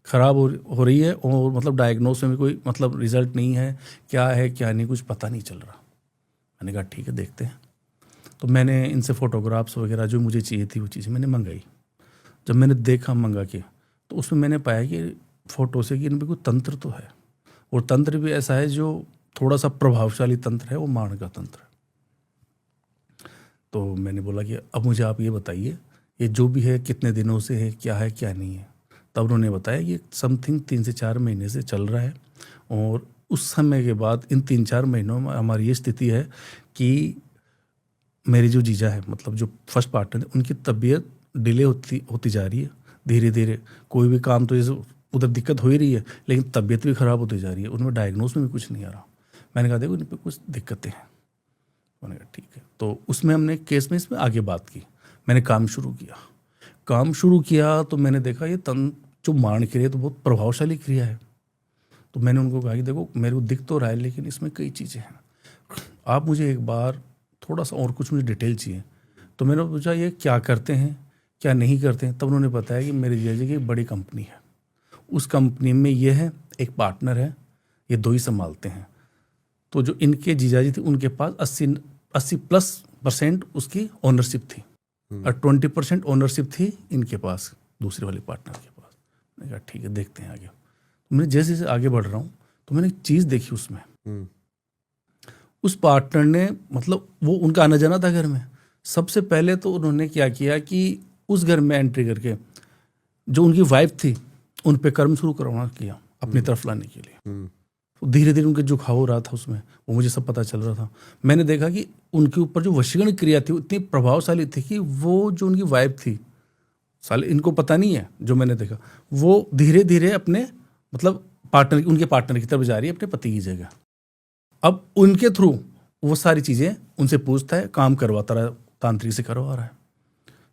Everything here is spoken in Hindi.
ख़राब हो रही है और मतलब डायग्नोस में भी कोई मतलब रिजल्ट नहीं है, क्या है क्या नहीं कुछ पता नहीं चल रहा। मैंने कहा ठीक है देखते हैं। तो मैंने इनसे फ़ोटोग्राफ्स वगैरह जो मुझे चाहिए थी वो चीज़ें मैंने मंगाई। जब मैंने देखा मंगा के तो उसमें मैंने पाया कि फ़ोटो से कि इनमें कोई तंत्र तो है, और तंत्र भी ऐसा है जो थोड़ा सा प्रभावशाली तंत्र है, वो माण का तंत्र है। तो मैंने बोला कि अब मुझे आप ये बताइए ये जो भी है कितने दिनों से है, क्या नहीं है। तब उन्होंने बताया कि समथिंग 3 से 4 महीने से चल रहा है, और उस समय के बाद इन 3-4 महीनों में हमारी ये स्थिति है कि मेरी जो जीजा है मतलब जो फर्स्ट पार्टनर है उनकी तबीयत डिले होती जा रही है धीरे धीरे। कोई भी काम तो जैसे उधर दिक्कत हो ही रही है, लेकिन तबीयत भी ख़राब होती जा रही है, उनमें डायग्नोस में भी कुछ नहीं आ रहा। मैंने कहा देखो इन पर कुछ दिक्कतें हैं। मैंने कहा ठीक है। तो उसमें हमने केस में इसमें आगे बात की, मैंने काम शुरू किया तो मैंने देखा ये जो माण क्रिया तो बहुत प्रभावशाली क्रिया है। तो मैंने उनको कहा कि देखो मेरे को दिख तो रहा है लेकिन इसमें कई चीज़ें हैं, आप मुझे एक बार थोड़ा सा और कुछ मुझे डिटेल चाहिए। तो मैंने पूछा ये क्या करते हैं क्या नहीं करते हैं। तब उन्होंने बताया कि मेरे जीजा जी की एक बड़ी कंपनी है, उस कंपनी में ये है एक पार्टनर है, ये 2 ही संभालते हैं। तो जो इनके जीजा जी थे उनके पास 80+ % उसकी ओनरशिप थी और 20% ओनरशिप थी इनके पास दूसरे वाले पार्टनर के पास। मैंने कहा ठीक है देखते हैं आगे। तो मैं जैसे जैसे आगे बढ़ रहा हूँ तो मैंने एक चीज़ देखी उसमें, उस पार्टनर ने मतलब वो उनका आना जाना था घर में। सबसे पहले तो उन्होंने क्या किया कि उस घर में एंट्री करके जो उनकी वाइफ थी उन पे कर्म शुरू करवाना किया अपनी तरफ लाने के लिए। धीरे धीरे उनके जुकाव हो रहा था उसमें, वो मुझे सब पता चल रहा था। मैंने देखा कि उनके ऊपर जो वशीकरण क्रिया थी इतनी प्रभावशाली थी कि वो जो उनकी वाइफ थी, साले इनको पता नहीं है जो मैंने देखा, वो धीरे धीरे अपने मतलब उनके पार्टनर की तरफ जा रही है, अपने पति की जगह। अब उनके थ्रू वो सारी चीज़ें उनसे पूछता है, काम करवाता रहा, तांत्रिक से करवा रहा है।